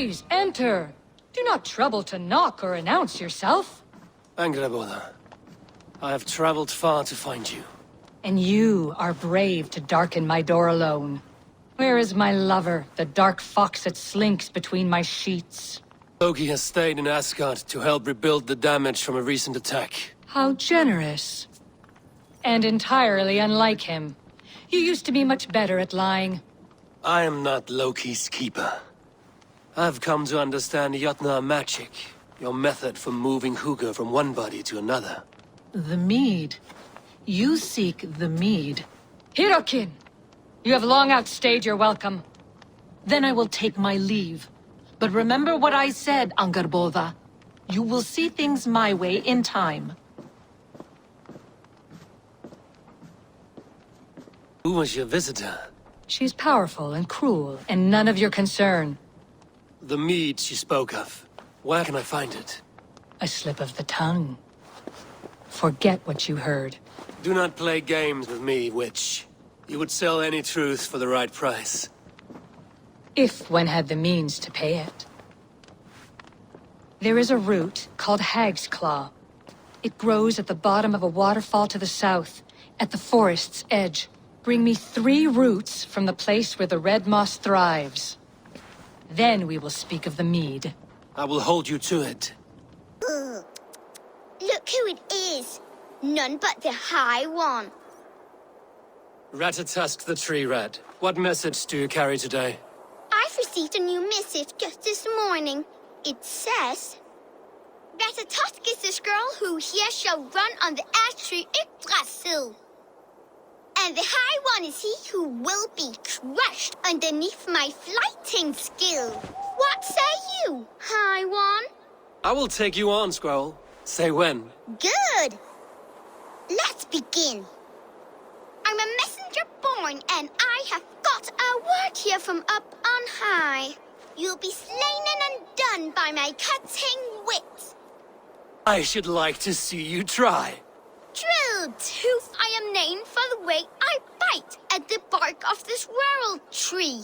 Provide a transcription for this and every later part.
Please, enter. Do not trouble to knock or announce yourself. Angreboda, I have traveled far to find you. And you are brave to darken my door alone. Where is my lover, the dark fox that slinks between my sheets? Loki has stayed in Asgard to help rebuild the damage from a recent attack. How generous. And entirely unlike him. You used to be much better at lying. I am not Loki's keeper. I've come to understand Jotunheim magic, your method for moving Hugr from one body to another. The mead. You seek the mead. Hirokin! You have long outstayed your welcome. Then I will take my leave. But remember what I said, Angrboda. You will see things my way in time. Who was your visitor? She's powerful and cruel, and none of your concern. The mead she spoke of. Where can I find it? A slip of the tongue. Forget what you heard. Do not play games with me, witch. You would sell any truth for the right price. If one had the means to pay it. There is a root called Hag's Claw. It grows at the bottom of a waterfall to the south, at the forest's edge. Bring me 3 roots from the place where the red moss thrives. Then we will speak of the mead. I will hold you to it. Ugh. Look who it is. None but the High One. Ratatusk the Tree Rat. What message do you carry today? I've received a new message just this morning. It says... Ratatusk is this girl who here shall run on the ash tree Yggdrasil. And the High One is he who will be crushed underneath my flighting skill. What say you, High One? I will take you on, Squirrel. Say when. Good. Let's begin. I'm a messenger born, and I have got a word here from up on high. You'll be slain and undone by my cutting wit. I should like to see you try. Drill tooth I am named for the way I bite at the bark of this world tree.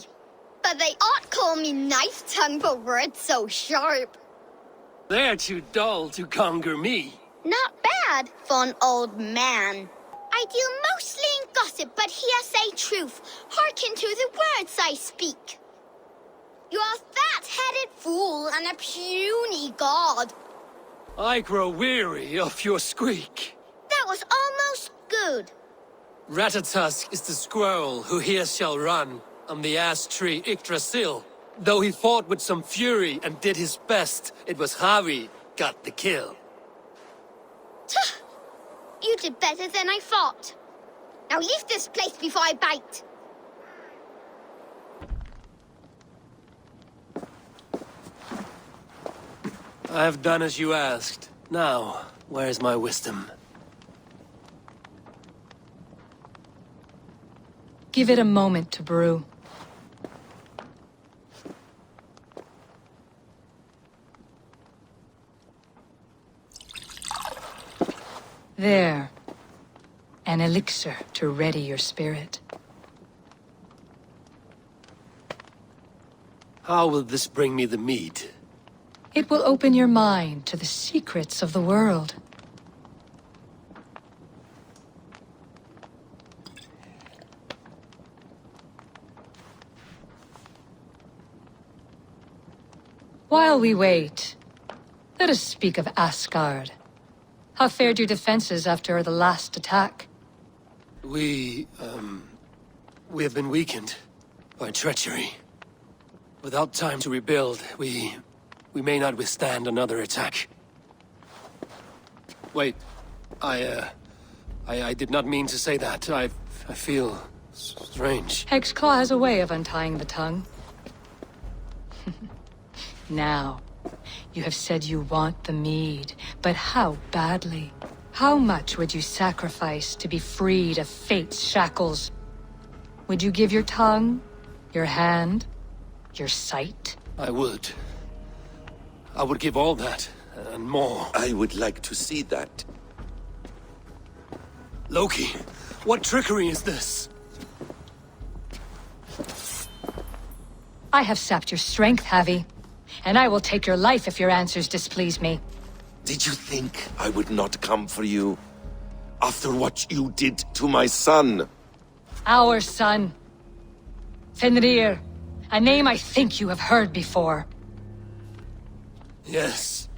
But they ought call me knife tongue for words so sharp. They're too dull to conquer me. Not bad for an old man. I deal mostly in gossip, but here say truth. Hearken to the words I speak. You're a fat-headed fool and a puny god. I grow weary of your squeak. That was almost good. Ratatusk is the squirrel who here shall run on the ash tree Yggdrasil. Though he fought with some fury and did his best, it was Harry got the kill. Tuh! You did better than I thought. Now leave this place before I bite. I have done as you asked. Now, where's my wisdom? Give it a moment to brew. There. An elixir to ready your spirit. How will this bring me the mead? It will open your mind to the secrets of the world. While we wait, let us speak of Asgard. How fared your defenses after the last attack? We have been weakened by treachery. Without time to rebuild, we may not withstand another attack. Wait, I did not mean to say that. I feel strange. Hexclaw has a way of untying the tongue. Now, you have said you want the mead, but how badly? How much would you sacrifice to be freed of fate's shackles? Would you give your tongue, your hand, your sight? I would. I would give all that, and more. I would like to see that. Loki, what trickery is this? I have sapped your strength, Havi. and I will take your life if your answers displease me. Did you think I would not come for you? After what you did to my son? Our son. Fenrir. A name I think you have heard before. Yes.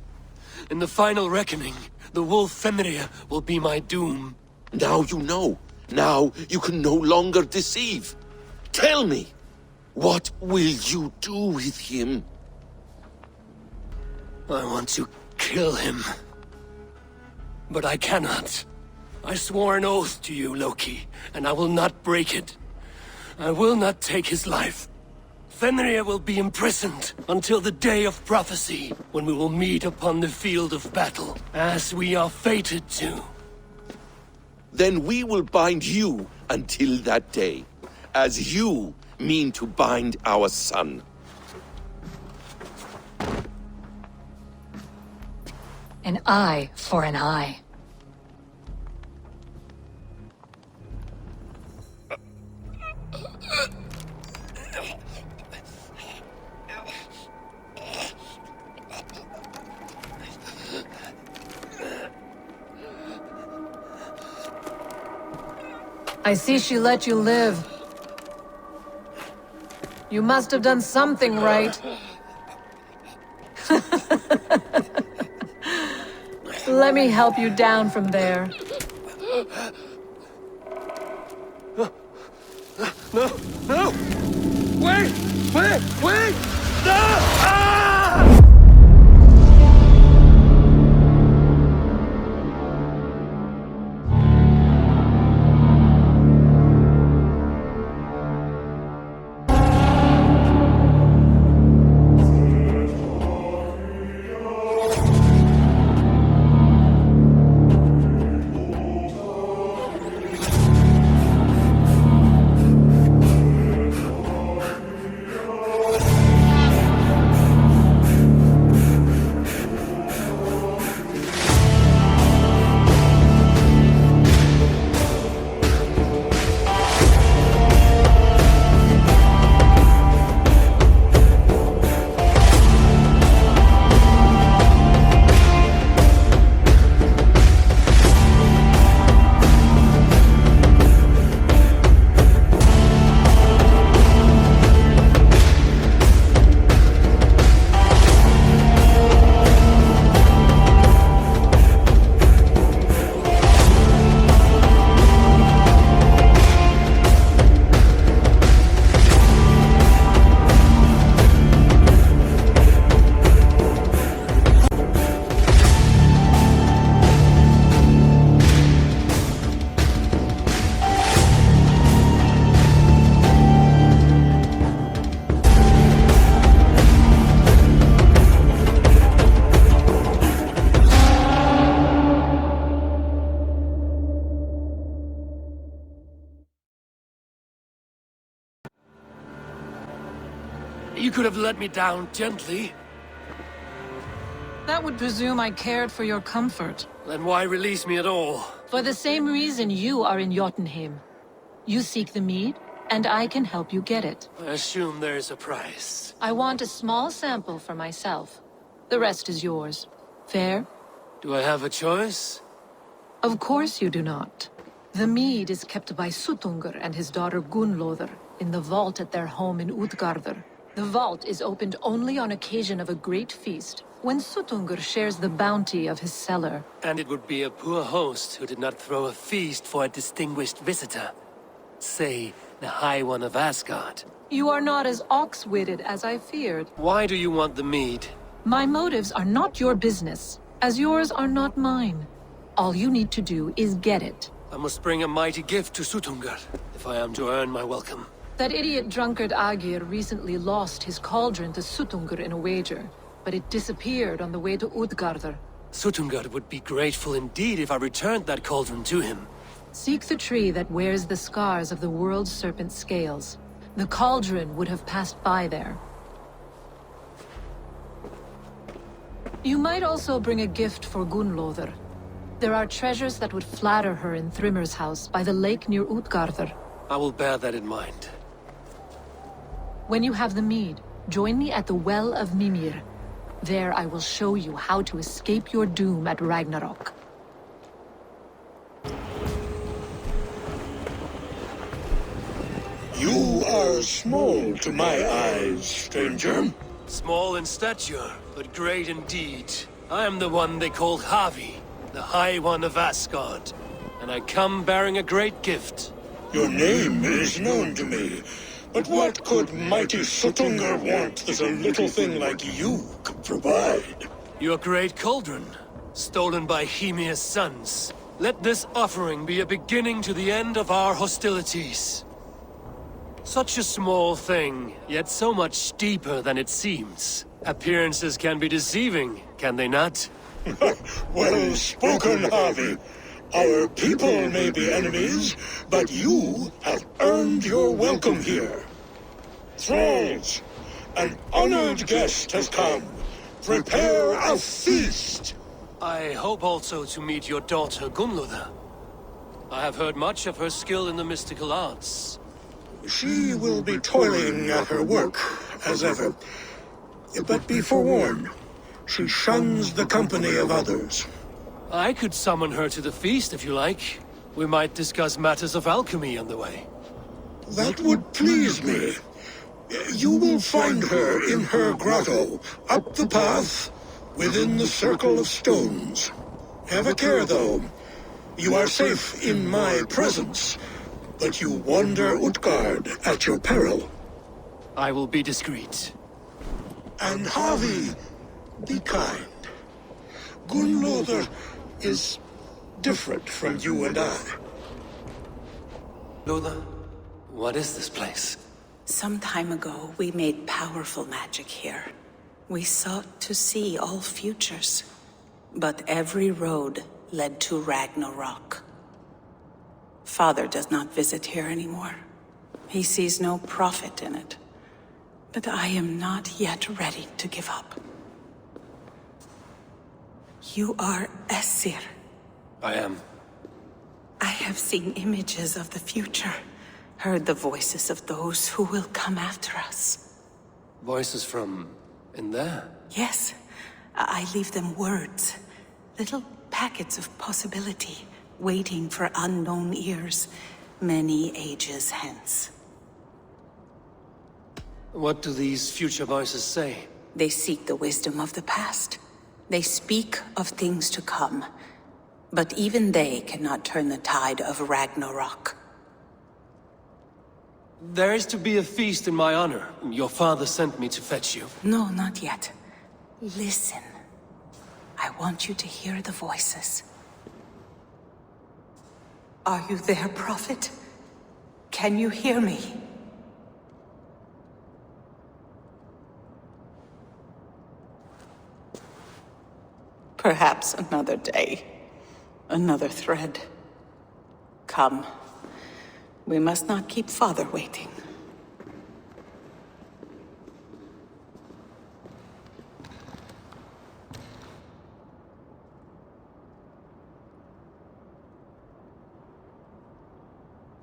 In the final reckoning, the wolf Fenrir will be my doom. Now you know. Now you can no longer deceive. Tell me, what will you do with him? I want to kill him. But I cannot. I swore an oath to you, Loki, and I will not break it. I will not take his life. Fenrir will be imprisoned until the day of prophecy, when we will meet upon the field of battle, as we are fated to. Then we will bind you until that day, as you mean to bind our son. An eye for an eye. I see she let you live. You must have done something right. Let me help you down from there. No! No! Wait! Wait! Wait! No! Ah! You could have let me down gently. That would presume I cared for your comfort. Then why release me at all? For the same reason you are in Jotunheim. You seek the mead, and I can help you get it. I assume there is a price. I want a small sample for myself. The rest is yours. Fair? Do I have a choice? Of course you do not. The mead is kept by Suttungr and his daughter Gunnlóðr in the vault at their home in Utgardr. The vault is opened only on occasion of a great feast, when Suttungr shares the bounty of his cellar. And it would be a poor host who did not throw a feast for a distinguished visitor. Say, the High One of Asgard. You are not as ox-witted as I feared. Why do you want the mead? My motives are not your business, as yours are not mine. All you need to do is get it. I must bring a mighty gift to Suttungr, if I am to earn my welcome. That idiot drunkard Agir recently lost his cauldron to Suttungr in a wager, but it disappeared on the way to Utgardr. Suttungr would be grateful indeed if I returned that cauldron to him. Seek the tree that wears the scars of the world's serpent scales. The cauldron would have passed by there. You might also bring a gift for Gunnlóðr. There are treasures that would flatter her in Thrimmer's house by the lake near Utgardr. I will bear that in mind. When you have the mead, join me at the Well of Mimir. There I will show you how to escape your doom at Ragnarok. You are small to my eyes, stranger. Small in stature, but great in deed. I am the one they call Havi, the High One of Asgard. And I come bearing a great gift. Your name is known to me, but what could mighty Suttungr want that a little thing like you could provide? Your great cauldron, stolen by Hymir's sons. Let this offering be a beginning to the end of our hostilities. Such a small thing, yet so much deeper than it seems. Appearances can be deceiving, can they not? Well spoken, Harvey. Our people may be enemies, but you have earned your welcome here. Thralls, an honored guest has come. Prepare a feast! I hope also to meet your daughter Gunnlóða. I have heard much of her skill in the mystical arts. She will be toiling at her work, as ever. But be forewarned, she shuns the company of others. I could summon her to the feast if you like. We might discuss matters of alchemy on the way. That would please me. You will find her in her grotto, up the path, within the circle of stones. Have a care, though. You are safe in my presence, but you wander Utgard at your peril. I will be discreet. And Havi, be kind. Gunnlóðr is different from you and I. Lola, what is this place? Some time ago, we made powerful magic here. We sought to see all futures, but every road led to Ragnarok. Father does not visit here anymore. He sees no profit in it. But I am not yet ready to give up. You are Esir. I am. I have seen images of the future, heard the voices of those who will come after us. Voices from in there? Yes, I leave them words, little packets of possibility, waiting for unknown ears, many ages hence. What do these future voices say? They seek the wisdom of the past. They speak of things to come. But even they cannot turn the tide of Ragnarok. There is to be a feast in my honor. Your father sent me to fetch you. No, not yet. Listen. I want you to hear the voices. Are you there, Prophet? Can you hear me? Perhaps another day. Another thread. Come. We must not keep Father waiting.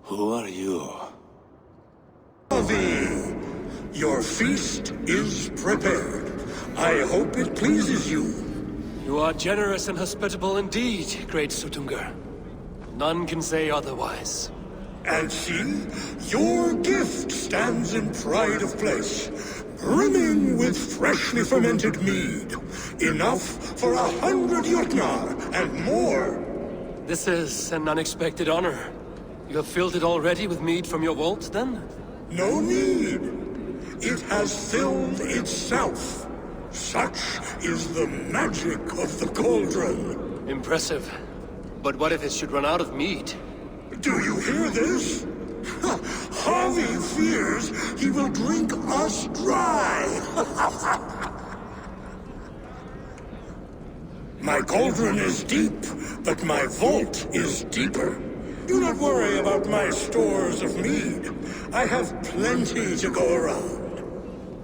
Who are you? Havi, your feast is prepared. I hope it pleases you. You are generous and hospitable indeed, great Suttungr. None can say otherwise. And see, your gift stands in pride of place, brimming with freshly fermented mead. Enough for 100 Jotnar and more. This is an unexpected honor. You have filled it already with mead from your vault, then? No need. It has filled itself. Such is the magic of the cauldron. Impressive. But what if it should run out of mead? Do you hear this? Harvey fears he will drink us dry. My cauldron is deep, but my vault is deeper. Do not worry about my stores of mead. I have plenty to go around.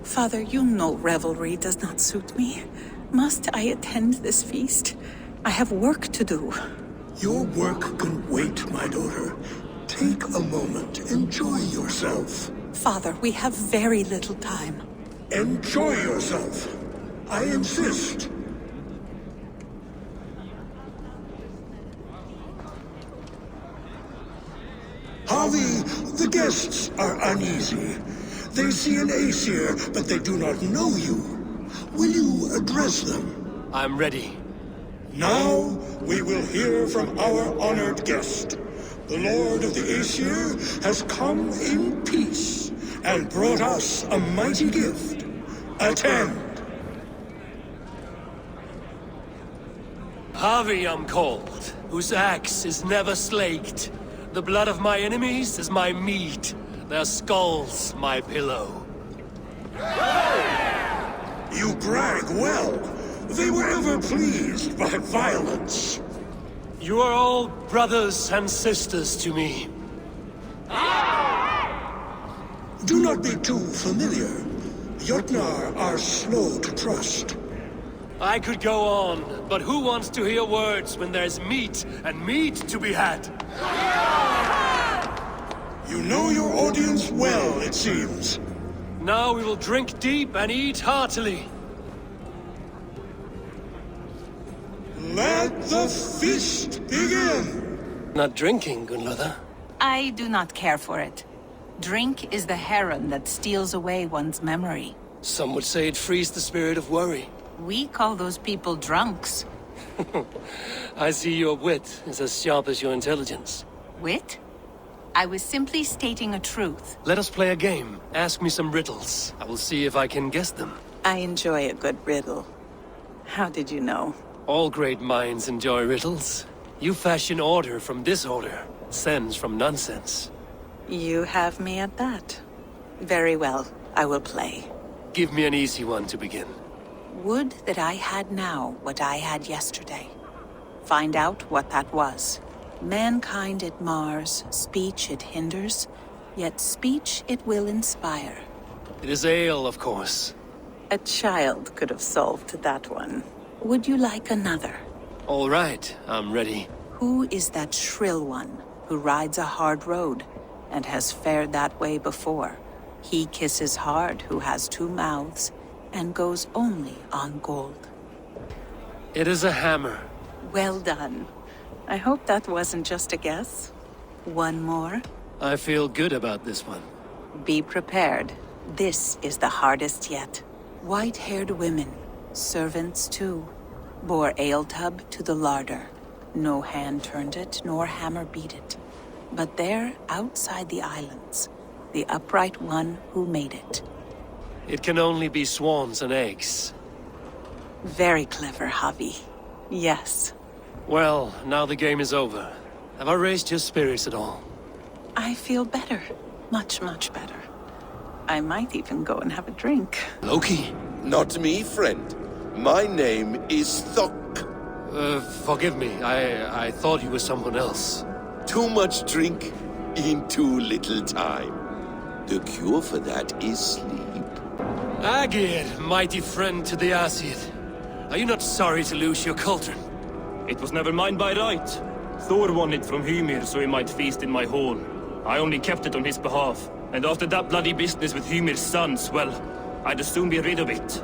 Father, you know revelry does not suit me. Must I attend this feast? I have work to do. Your work can wait, my daughter. Take a moment. Enjoy yourself. Father, we have very little time. Enjoy yourself. I insist. Harvey, the guests are uneasy. They see an Aesir, but they do not know you. Will you address them? I'm ready. Now we will hear from our honored guest. The Lord of the Aesir has come in peace and brought us a mighty gift. Attend. Harvey I'm called, whose axe is never slaked. The blood of my enemies is my meat, their skulls my pillow. You brag well. They were ever pleased by violence. You are all brothers and sisters to me. Do not be too familiar. Jotnar are slow to trust. I could go on, but who wants to hear words when there's meat and meat to be had? You know your audience well, it seems. Now we will drink deep and eat heartily. Let the feast begin! Not drinking, Gunlother. I do not care for it. Drink is the heron that steals away one's memory. Some would say it frees the spirit of worry. We call those people drunks. I see your wit is as sharp as your intelligence. Wit? I was simply stating a truth. Let us play a game. Ask me some riddles. I will see if I can guess them. I enjoy a good riddle. How did you know? All great minds enjoy riddles. You fashion order from disorder, sense from nonsense. You have me at that. Very well, I will play. Give me an easy one to begin. Would that I had now what I had yesterday. Find out what that was. Mankind it mars, speech it hinders, yet speech it will inspire. It is ale, of course. A child could have solved that one. Would you like another? All right, I'm ready. Who is that shrill one who rides a hard road and has fared that way before? He kisses hard who has two mouths and goes only on gold. It is a hammer. Well done. I hope that wasn't just a guess. One more. I feel good about this one. Be prepared. This is the hardest yet. White-haired women, servants too, bore ale tub to the larder. No hand turned it, nor hammer beat it. But there, outside the islands, the upright one who made it. It can only be swans and eggs. Very clever, Javi. Yes. Well, now the game is over. Have I raised your spirits at all? I feel better. Much, much better. I might even go and have a drink. Loki? Not me, friend. My name is Thok. Forgive me. I thought you were someone else. Too much drink in too little time. The cure for that is sleep. Agir, mighty friend to the Aesir. Are you not sorry to lose your cauldron? It was never mine by right. Thor won it from Hymir so he might feast in my hall. I only kept it on his behalf. And after that bloody business with Hymir's sons, well, I'd as soon be rid of it.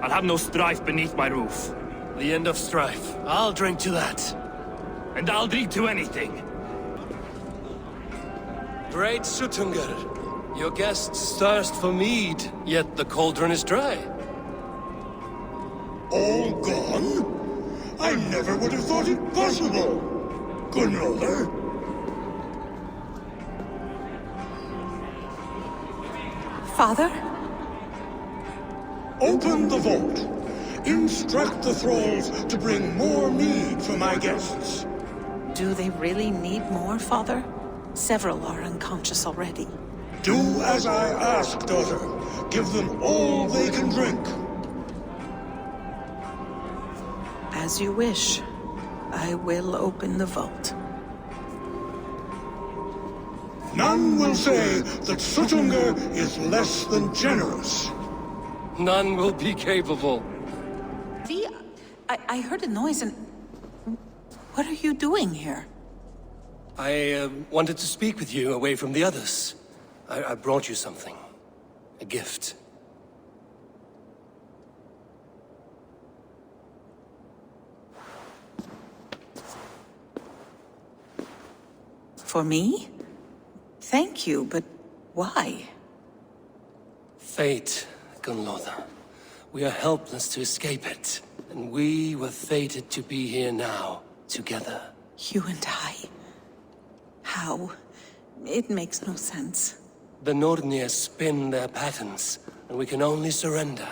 I'll have no strife beneath my roof. The end of strife. I'll drink to that. And I'll drink to anything. Great Suttungr, your guests thirst for mead, yet the cauldron is dry. All gone? I never would have thought it possible. Gunlother? Father? Open the vault. Instruct the thralls to bring more mead for my guests. Do they really need more, Father? Several are unconscious already. Do as I ask, daughter. Give them all they can drink. As you wish. I will open the vault. None will say that Suttungr is less than generous. None will be capable. I heard a noise and... What are you doing here? I wanted to speak with you away from the others. I brought you something. A gift. For me? Thank you, but why? Fate, Gunloda. We are helpless to escape it. And we were fated to be here now, together. You and I? How? It makes no sense. The Nordnir spin their patterns, and we can only surrender.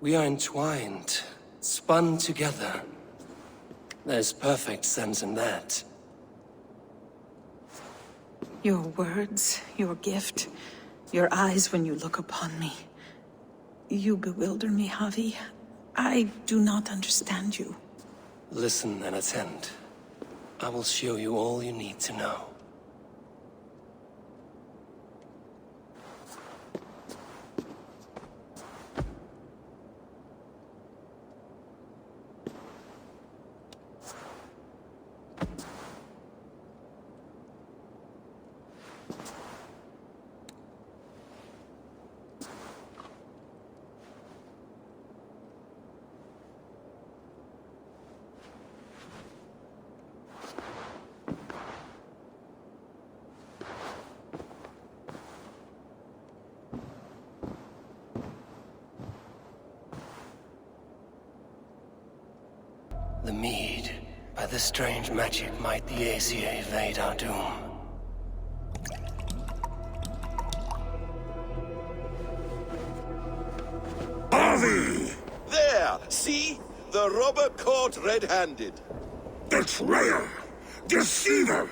We are entwined, spun together. There's perfect sense in that. Your words, your gift, your eyes when you look upon me. You bewilder me, Javi. I do not understand you. Listen and attend. I will show you all you need to know. The mead. By the strange magic might the Aesir evade our doom. Avi! There! See? The robber caught red-handed. Betrayer! Deceiver!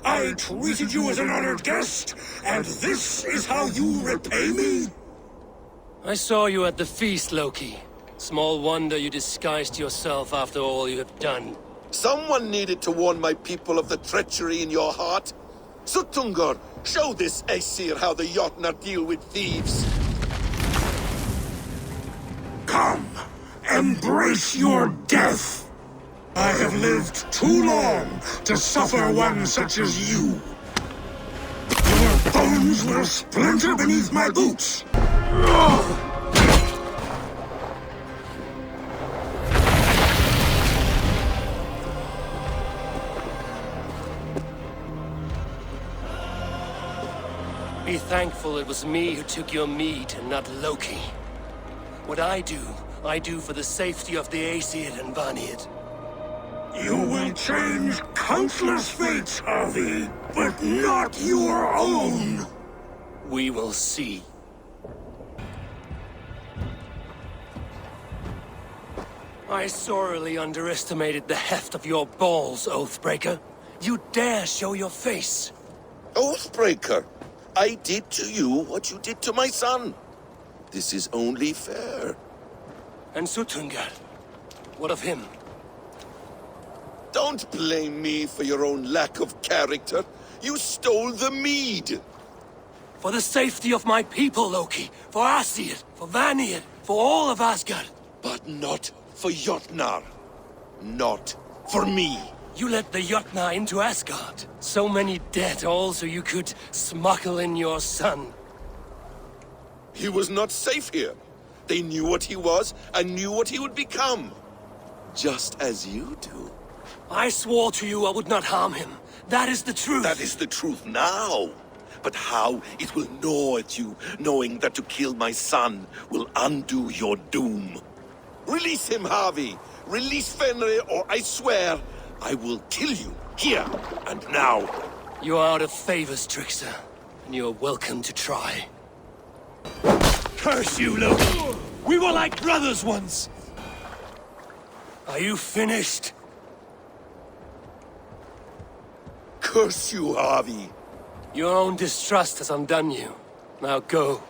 I treated you as an honored guest, and this is how you repay me? I saw you at the feast, Loki. Small wonder you disguised yourself after all you have done. Someone needed to warn my people of the treachery in your heart. Sutungur, show this Aesir how the Jotnar deal with thieves. Come, embrace your death. I have lived too long to suffer one such as you. Your bones will splinter beneath my boots. Be thankful it was me who took your mead and not Loki. What I do for the safety of the Aesir and Vanir. You will change countless fates, Avi, but not your own. We will see. I sorely underestimated the heft of your balls, Oathbreaker. You dare show your face. Oathbreaker, I did to you what you did to my son. This is only fair. And Sutungar, what of him? Don't blame me for your own lack of character. You stole the mead. For the safety of my people, Loki. For Asir, for Vanir, for all of Asgard. But not for Jotnar. Not for me. You let the Jotnar into Asgard. So many dead, all so you could smuggle in your son. He was not safe here. They knew what he was and knew what he would become. Just as you do. I swore to you I would not harm him. That is the truth. That is the truth now. But how it will gnaw at you, knowing that to kill my son will undo your doom. Release him, Harvey. Release Fenrir, or I swear, I will kill you, here and now. You are out of favors, trickster. And you are welcome to try. Curse you, Loki! We were like brothers once! Are you finished? Curse you, Harvey. Your own distrust has undone you. Now go.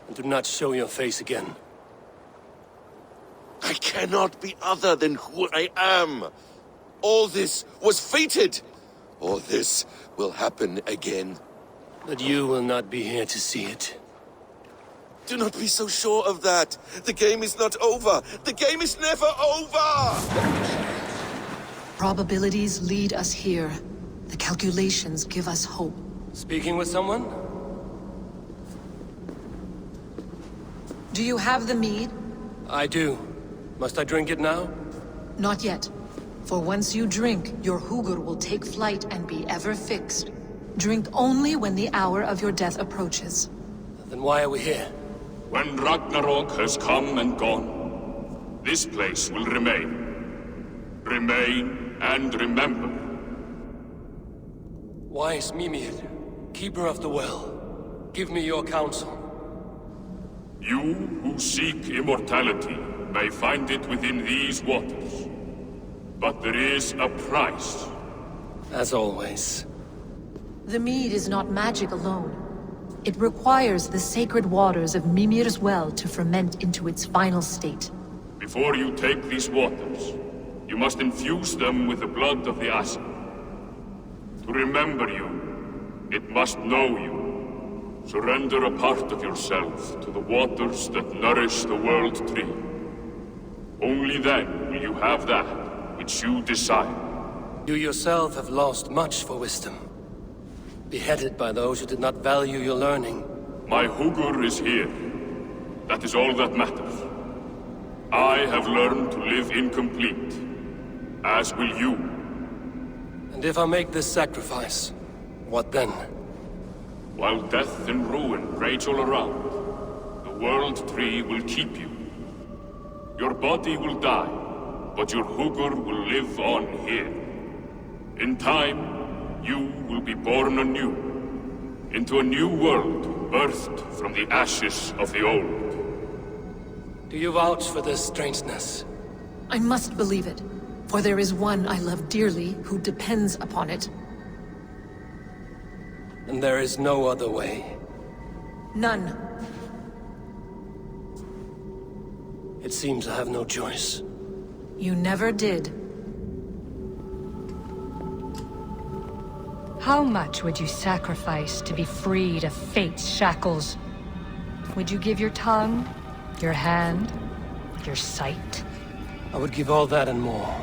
And do not show your face again. I cannot be other than who I am. All this was fated. Or this will happen again. But you will not be here to see it. Do not be so sure of that. The game is not over. The game is never over! Probabilities lead us here. The calculations give us hope. Speaking with someone? Do you have the mead? I do. Must I drink it now? Not yet. For once you drink, your hugur will take flight and be ever fixed. Drink only when the hour of your death approaches. Then why are we here? When Ragnarok has come and gone, this place will remain. Remain and remember. Wise Mimir, keeper of the well, give me your counsel. You who seek immortality may find it within these waters. But there is a price. As always. The mead is not magic alone. It requires the sacred waters of Mimir's well to ferment into its final state. Before you take these waters, you must infuse them with the blood of the Asa. To remember you, it must know you. Surrender a part of yourself to the waters that nourish the World Tree. Only then will you have that which you desire. You yourself have lost much for wisdom. Beheaded by those who did not value your learning. My hugur is here. That is all that matters. I have learned to live incomplete, as will you. And if I make this sacrifice, what then? While death and ruin rage all around, the World Tree will keep you. Your body will die, but your hugur will live on here. In time, you will be born anew, into a new world birthed from the ashes of the old. Do you vouch for this strangeness? I must believe it, for there is one I love dearly who depends upon it. And there is no other way. None. It seems I have no choice. You never did. How much would you sacrifice to be freed of fate's shackles? Would you give your tongue, your hand, your sight? I would give all that and more.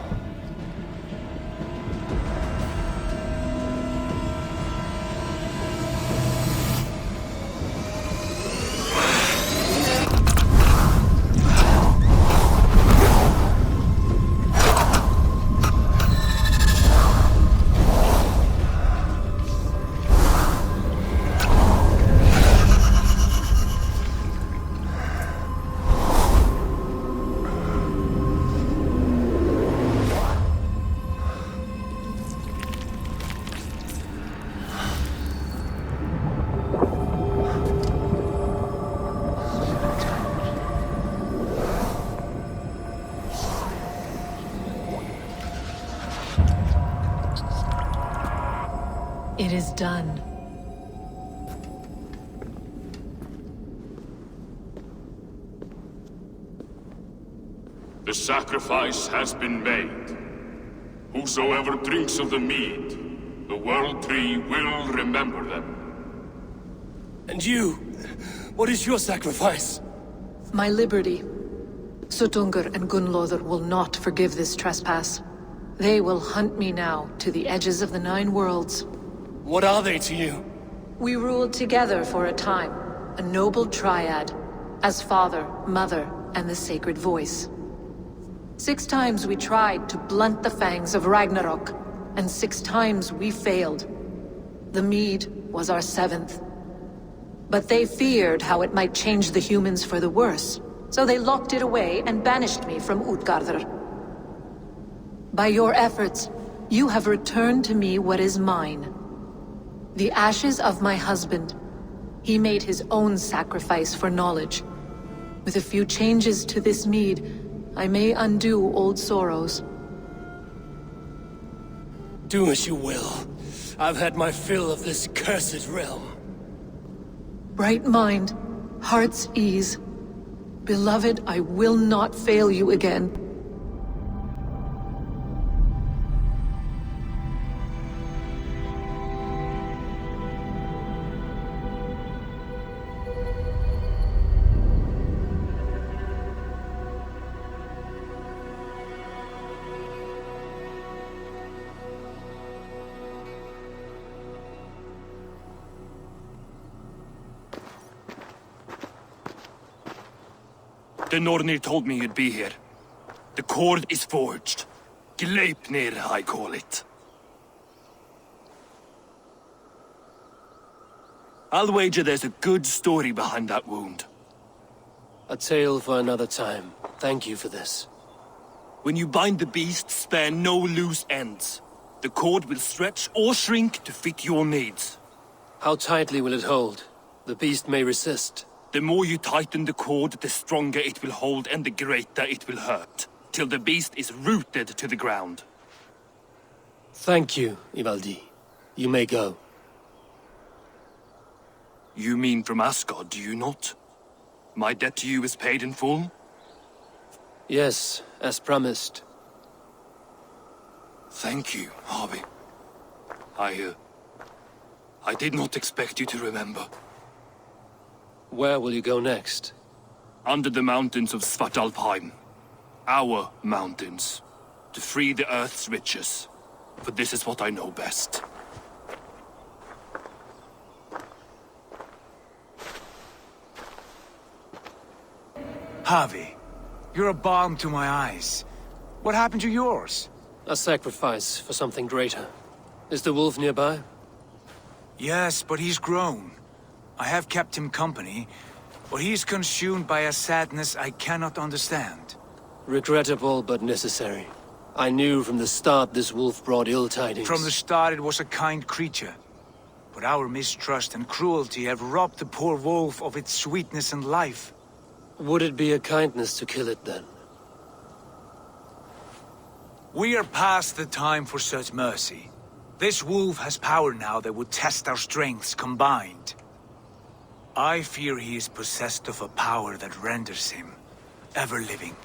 It is done. The sacrifice has been made. Whosoever drinks of the mead, the World Tree will remember them. And you? What is your sacrifice? My liberty. Suttungr and Gunnlóðr will not forgive this trespass. They will hunt me now to the edges of the 9 worlds. What are they to you? We ruled together for a time, a noble triad, as father, mother, and the sacred voice. 6 times we tried to blunt the fangs of Ragnarok, and 6 times we failed. The mead was our 7th. But they feared how it might change the humans for the worse, so they locked it away and banished me from Utgardr. By your efforts, you have returned to me what is mine. The ashes of my husband. He made his own sacrifice for knowledge. With a few changes to this mead, I may undo old sorrows. Do as you will. I've had my fill of this cursed realm. Bright mind, heart's ease. Beloved, I will not fail you again. The Nornir told me you'd be here. The cord is forged. Gleipnir, I call it. I'll wager there's a good story behind that wound. A tale for another time. Thank you for this. When you bind the beast, spare no loose ends. The cord will stretch or shrink to fit your needs. How tightly will it hold? The beast may resist. The more you tighten the cord, the stronger it will hold and the greater it will hurt, till the beast is rooted to the ground. Thank you, Ivaldi. You may go. You mean from Asgard, do you not? My debt to you is paid in full? Yes, as promised. Thank you, Harvey. I did not expect you to remember. Where will you go next? Under the mountains of Svartalfheim. Our mountains. To free the Earth's riches. For this is what I know best. Harvey, you're a balm to my eyes. What happened to yours? A sacrifice for something greater. Is the wolf nearby? Yes, but he's grown. I have kept him company, but he's consumed by a sadness I cannot understand. Regrettable, but necessary. I knew from the start this wolf brought ill tidings. From the start it was a kind creature. But our mistrust and cruelty have robbed the poor wolf of its sweetness and life. Would it be a kindness to kill it, then? We are past the time for such mercy. This wolf has power now that would test our strengths combined. I fear he is possessed of a power that renders him ever-living.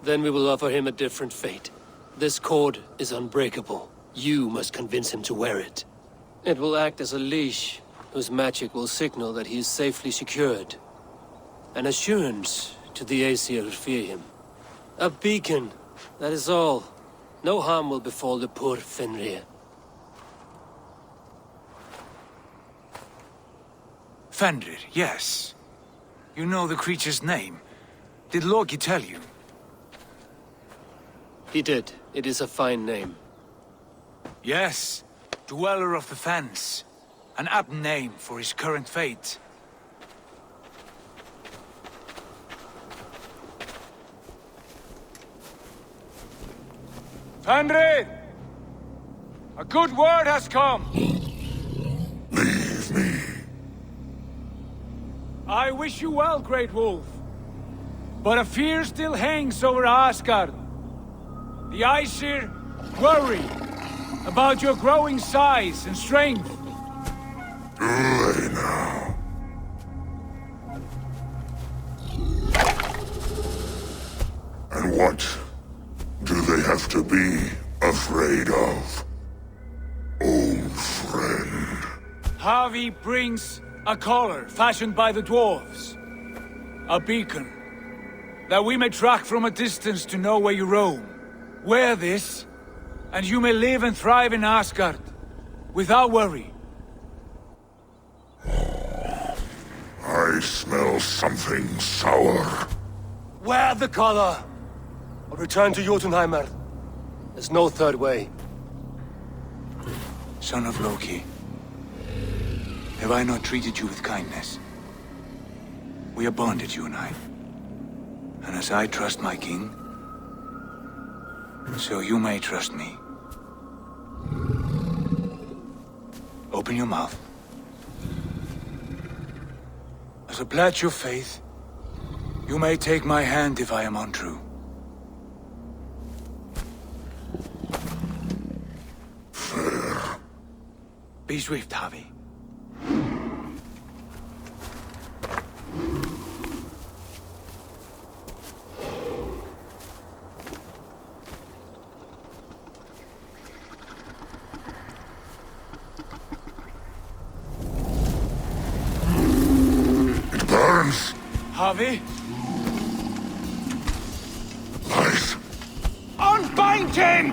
Then we will offer him a different fate. This cord is unbreakable. You must convince him to wear it. It will act as a leash, whose magic will signal that he is safely secured. An assurance to the Aesir who fear him. A beacon, that is all. No harm will befall the poor Fenrir. Fenrir, yes. You know the creature's name. Did Loki tell you? He did. It is a fine name. Yes. Dweller of the Fens. An apt name for his current fate. Fenrir! A good word has come! Leave me. I wish you well, Great Wolf. But a fear still hangs over Asgard. The Aesir worry about your growing size and strength. Do they now? And what do they have to be afraid of? Old friend. Harvey brings a collar fashioned by the dwarves. A beacon, that we may track from a distance to know where you roam. Wear this, and you may live and thrive in Asgard, without worry. I smell something sour. Wear the collar! Or return to Jotunheim. There's no third way. Son of Loki, have I not treated you with kindness? We are bonded, you and I. And as I trust my king, so you may trust me. Open your mouth. As a pledge of faith, you may take my hand if I am untrue. Fair. Be swift, Harvey. It burns. Harvey? Light. Unbind him!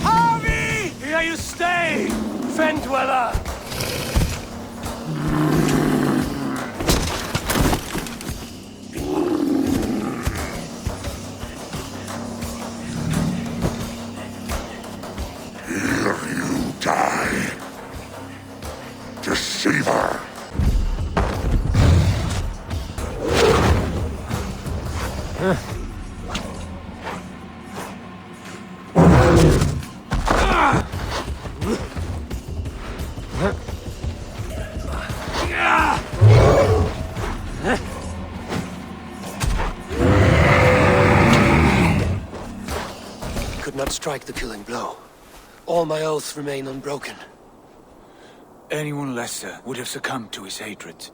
Harvey! Here you stay, Fen Dweller! not strike the killing blow. All my oaths remain unbroken. Anyone lesser would have succumbed to his hatred.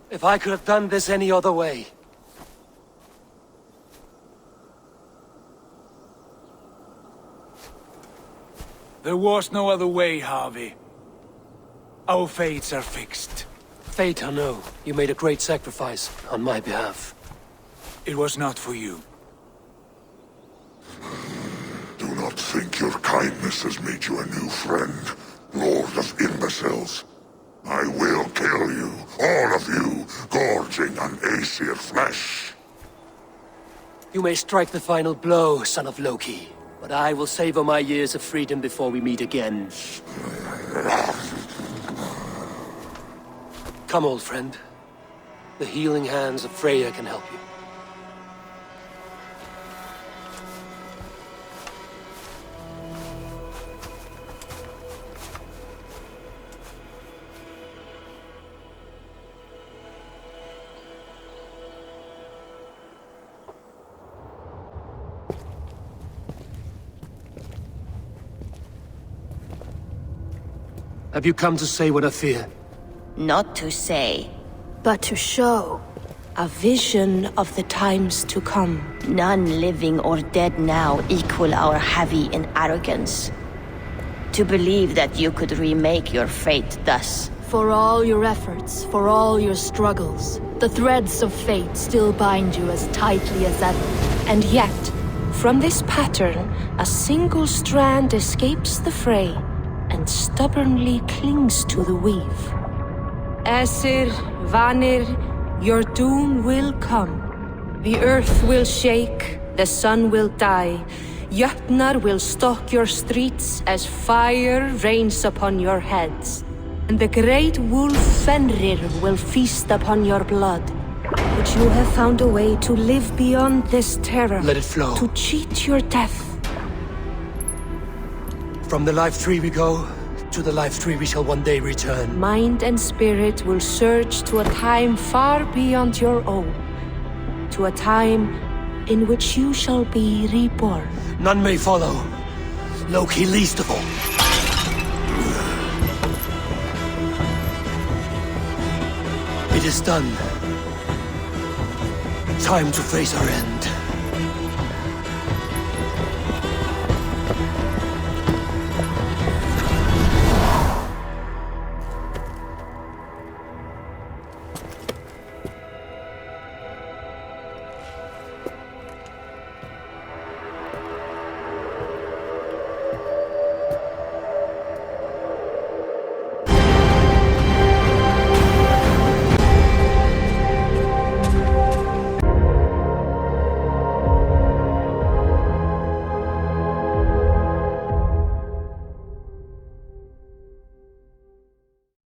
If I could have done this any other way... There was no other way, Harvey. Our fates are fixed. Fate, I know. You made a great sacrifice on my behalf. It was not for you. Do not think your kindness has made you a new friend, Lord of Imbeciles. I will kill you, all of you, gorging on Aesir flesh. You may strike the final blow, son of Loki, but I will savor my years of freedom before we meet again. Come, old friend. The healing hands of Freya can help you. Have you come to say what I fear? Not to say, but to show. a vision of the times to come. None living or dead now equal our heavy in arrogance. To believe that you could remake your fate thus. For all your efforts, for all your struggles, the threads of fate still bind you as tightly as ever. And yet, from this pattern, a single strand escapes the fray and stubbornly clings to the weave. Aesir, Vanir, your doom will come. The earth will shake, the sun will die. Jötnar will stalk your streets as fire rains upon your heads. And the great wolf Fenrir will feast upon your blood. But you have found a way to live beyond this terror. Let it flow. To cheat your death. From the life tree we go, to the life tree we shall one day return. Mind and spirit will surge to a time far beyond your own. To a time in which you shall be reborn. None may follow. Loki least of all. It is done. Time to face our end.